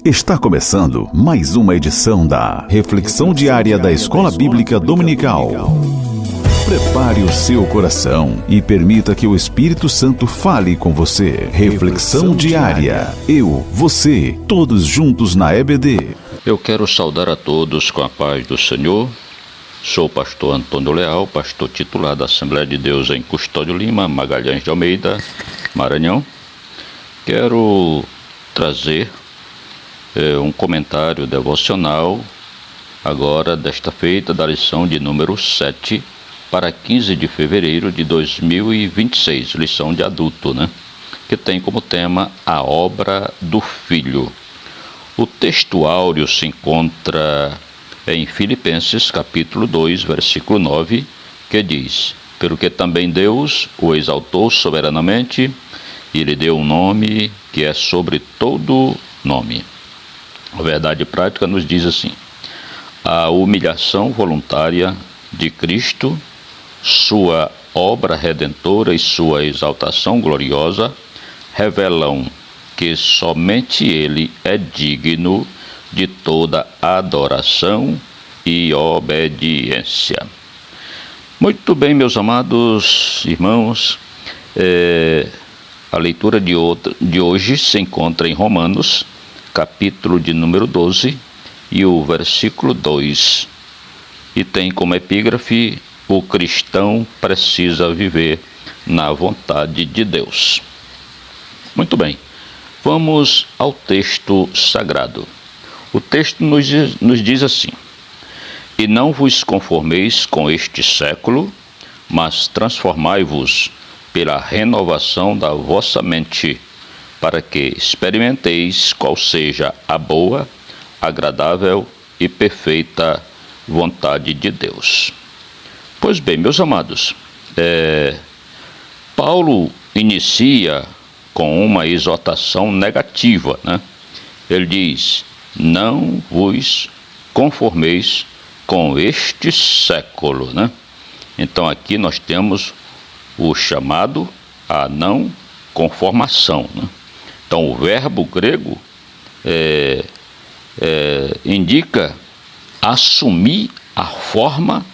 Está começando mais uma edição da Reflexão Diária da Escola Bíblica Dominical. Prepare o seu coração e permita que o Espírito Santo fale com você. Reflexão Diária. Eu, você, todos juntos na EBD. Eu quero saudar a todos com a paz do Senhor. Sou o pastor Antônio Leal, pastor titular da Assembleia de Deus em Custódio Lima, Magalhães de Almeida, Maranhão. Quero trazer um comentário devocional, agora desta feita, da lição de número 7, para 15 de fevereiro de 2026, lição de adulto, que tem como tema a obra do Filho. O texto áureo se encontra em Filipenses, capítulo 2, versículo 9, que diz: pelo que também Deus o exaltou soberanamente e lhe deu um nome que é sobre todo nome. A verdade prática nos diz assim: a humilhação voluntária de Cristo, sua obra redentora e sua exaltação gloriosa revelam que somente Ele é digno de toda adoração e obediência. Muito bem, meus amados irmãos, a leitura de hoje se encontra em Romanos, capítulo de número 12 e o versículo 2, e tem como epígrafe: o cristão precisa viver na vontade de Deus. Muito bem, vamos ao texto sagrado. O texto nos diz assim: e não vos conformeis com este século, mas transformai-vos pela renovação da vossa mente, para que experimenteis qual seja a boa, agradável e perfeita vontade de Deus. Pois bem, meus amados, Paulo inicia com uma exortação negativa, Ele diz: não vos conformeis com este século, Então aqui nós temos o chamado à não conformação, Então o verbo grego indica assumir a forma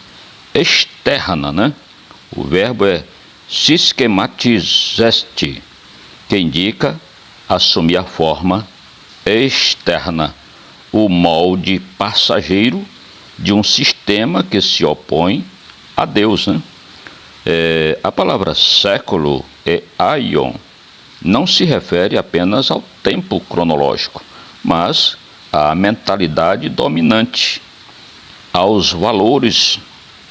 externa, O verbo é syschematizesti, que indica assumir a forma externa, o molde passageiro de um sistema que se opõe a Deus, A palavra século é aion. Não se refere apenas ao tempo cronológico, mas à mentalidade dominante, aos valores,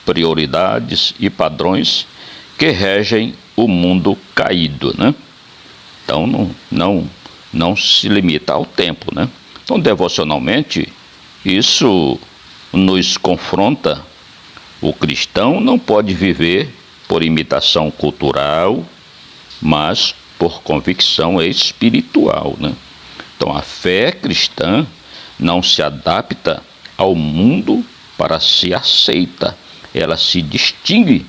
prioridades e padrões que regem o mundo caído, Então não se limita ao tempo, Então, devocionalmente, isso nos confronta. O cristão não pode viver por imitação cultural, mas por convicção espiritual, Então, a fé cristã não se adapta ao mundo para ser aceita, ela se distingue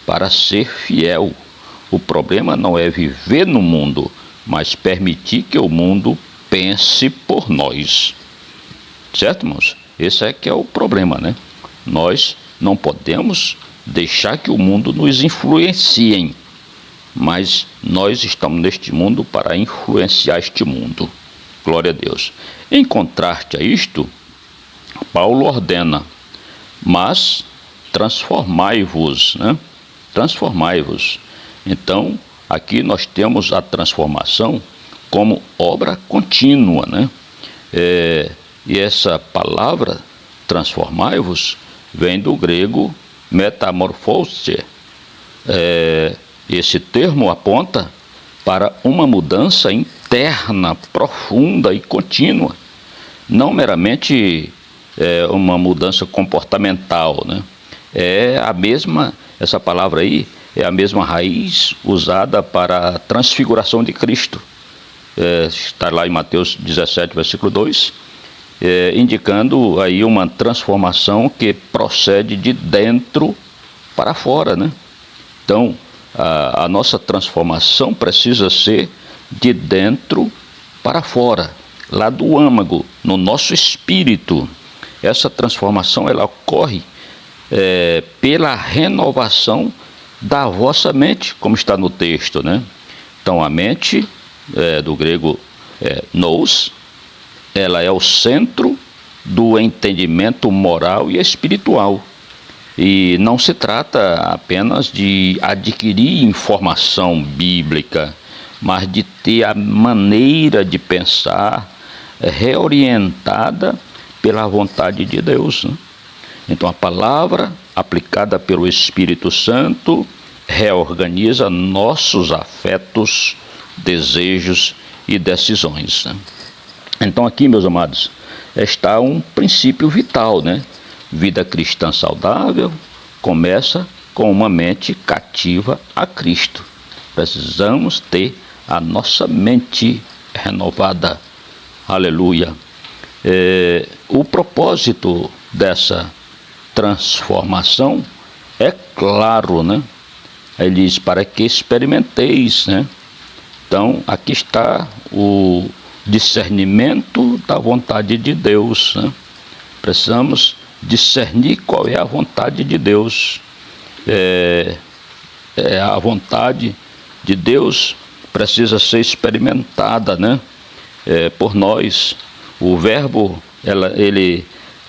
para ser fiel. O problema não é viver no mundo, mas permitir que o mundo pense por nós. Certo, irmãos? Esse é que é o problema, Nós não podemos deixar que o mundo nos influencie, mas nós estamos neste mundo para influenciar este mundo. Glória a Deus. Em contraste a isto, Paulo ordena: mas transformai-vos, Transformai-vos. Então, aqui nós temos a transformação como obra contínua, E essa palavra, transformai-vos, vem do grego metamorphose. Esse termo aponta para uma mudança interna, profunda e contínua, não meramente uma mudança comportamental, Essa palavra aí é a mesma raiz usada para a transfiguração de Cristo. Está lá em Mateus 17, versículo 2, indicando aí uma transformação que procede de dentro para fora, Então, a nossa transformação precisa ser de dentro para fora. lá do âmago, no nosso espírito. Essa transformação ela ocorre pela renovação da vossa mente, como está no texto, né? Então a mente, do grego nous, ela é o centro do entendimento moral e espiritual. E não se trata apenas de adquirir informação bíblica, mas de ter a maneira de pensar reorientada pela vontade de Deus, né? Então a palavra aplicada pelo Espírito Santo reorganiza nossos afetos, desejos e decisões, né? Então aqui, meus amados, está um princípio vital, né? Vida cristã saudável começa com uma mente cativa a Cristo. Precisamos ter a nossa mente renovada. Aleluia. O propósito dessa transformação é claro, né? Ele diz, para que experimenteis, né? Então, aqui está o discernimento da vontade de Deus, né? Precisamos discernir qual é a vontade de Deus. A vontade de Deus precisa ser experimentada, né? Por nós. O verbo, ele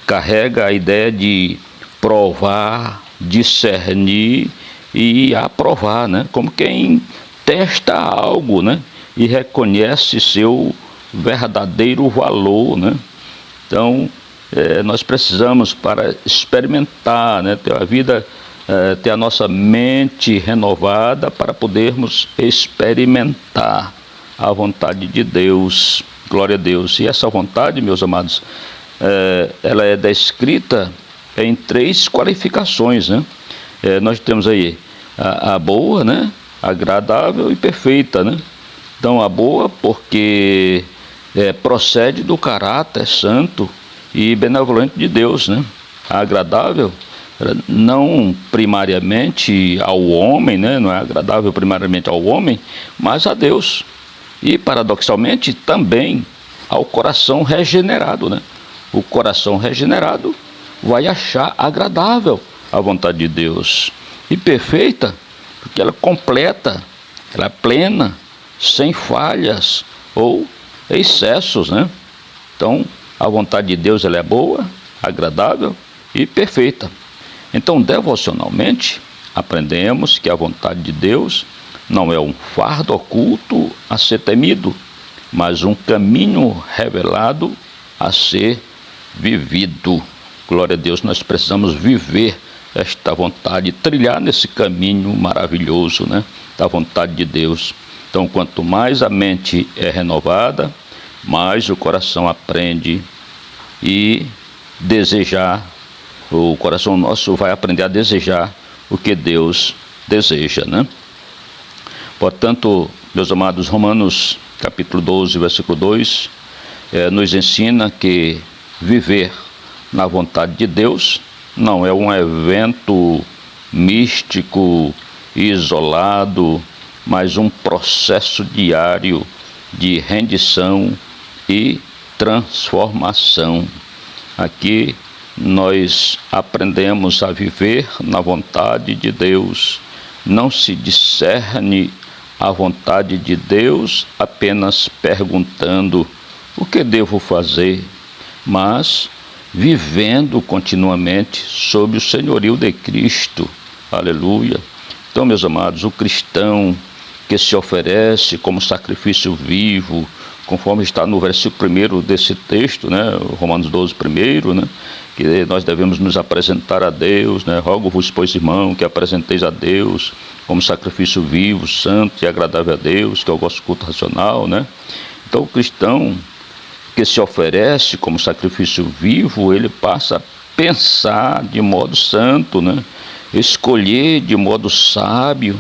carrega a ideia de provar, discernir e aprovar, né? Como quem testa algo, né? E reconhece seu verdadeiro valor, né? Então, nós precisamos, para experimentar, né? Ter a vida, ter a nossa mente renovada para podermos experimentar a vontade de Deus. Glória a Deus. E essa vontade, meus amados, ela é descrita em 3 qualificações, né? Nós temos aí a boa, né? Agradável e perfeita, né? Então, a boa porque procede do caráter santo e benevolente de Deus, né? A agradável, não primariamente ao homem, né? Não é agradável primariamente ao homem, mas a Deus. E, paradoxalmente, também ao coração regenerado, né? O coração regenerado vai achar agradável a vontade de Deus. E perfeita, porque ela completa, ela é plena, sem falhas ou excessos, né? Então, a vontade de Deus ela é boa, agradável e perfeita. Então, devocionalmente, aprendemos que a vontade de Deus não é um fardo oculto a ser temido, mas um caminho revelado a ser vivido. Glória a Deus, nós precisamos viver esta vontade, trilhar nesse caminho maravilhoso, né, da vontade de Deus. Então, quanto mais a mente é renovada, mais o coração aprende e desejar, o coração nosso vai aprender a desejar o que Deus deseja, né? Portanto, meus amados, Romanos capítulo 12, versículo 2, nos ensina que viver na vontade de Deus não é um evento místico, isolado, mas um processo diário de rendição e transformação. Aqui nós aprendemos a viver na vontade de Deus. Não se discerne a vontade de Deus apenas perguntando o que devo fazer, mas vivendo continuamente sob o senhorio de Cristo. Aleluia. Então, meus amados, o cristão que se oferece como sacrifício vivo, conforme está no versículo 1 desse texto, né, Romanos 12, 1, né, que nós devemos nos apresentar a Deus, né, rogo-vos, pois, irmão, que apresenteis a Deus como sacrifício vivo, santo e agradável a Deus, que é o vosso culto racional, né. Então, o cristão que se oferece como sacrifício vivo, ele passa a pensar de modo santo, né, escolher de modo sábio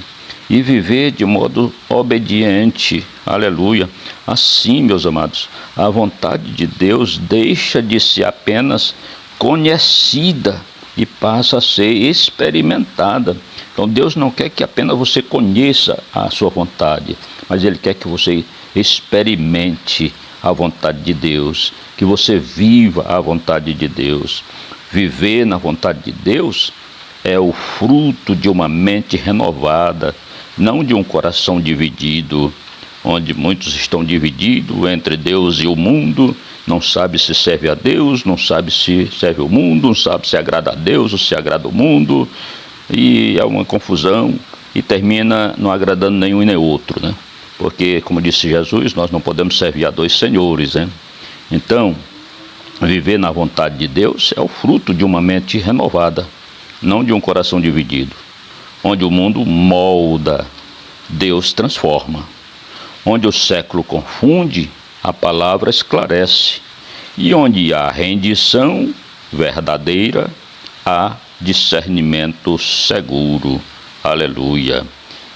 e viver de modo obediente. Aleluia. Assim, meus amados, a vontade de Deus deixa de ser apenas conhecida e passa a ser experimentada. Então, Deus não quer que apenas você conheça a sua vontade, mas Ele quer que você experimente a vontade de Deus, que você viva a vontade de Deus. Viver na vontade de Deus é o fruto de uma mente renovada, não de um coração dividido, onde muitos estão divididos entre Deus e o mundo, não sabe se serve a Deus, não sabe se serve o mundo, não sabe se agrada a Deus ou se agrada o mundo, e é uma confusão e termina não agradando nenhum e nem outro, né? Porque, como disse Jesus, nós não podemos servir a dois senhores, né? Então, viver na vontade de Deus é o fruto de uma mente renovada, não de um coração dividido. Onde o mundo molda, Deus transforma. Onde o século confunde, a palavra esclarece. E onde há rendição verdadeira, há discernimento seguro. Aleluia.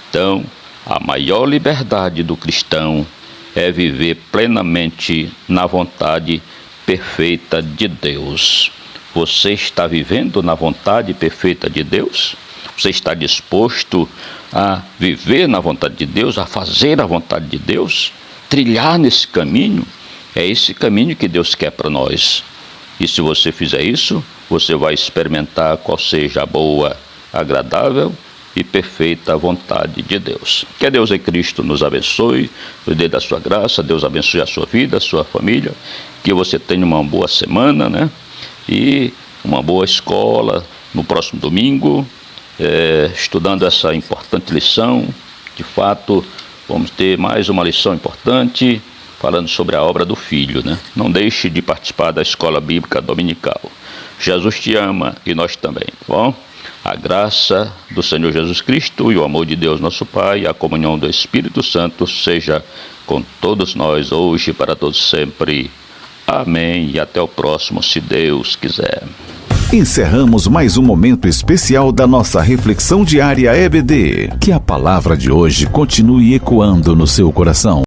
Então, a maior liberdade do cristão é viver plenamente na vontade perfeita de Deus. Você está vivendo na vontade perfeita de Deus? Você está disposto a viver na vontade de Deus, a fazer a vontade de Deus? Trilhar nesse caminho? É esse caminho que Deus quer para nós. E se você fizer isso, você vai experimentar qual seja a boa, agradável e perfeita vontade de Deus. Que Deus em Cristo nos abençoe, nos dê da sua graça, Deus abençoe a sua vida, a sua família, que você tenha uma boa semana, né? E uma boa escola no próximo domingo, estudando essa importante lição. De fato, vamos ter mais uma lição importante, falando sobre a obra do Filho, né? Não deixe de participar da Escola Bíblica Dominical. Jesus te ama e nós também, tá bom? A graça do Senhor Jesus Cristo e o amor de Deus nosso Pai e a comunhão do Espírito Santo seja com todos nós hoje e para todos sempre. Amém. E até o próximo, se Deus quiser. Encerramos mais um momento especial da nossa reflexão diária EBD. Que a palavra de hoje continue ecoando no seu coração.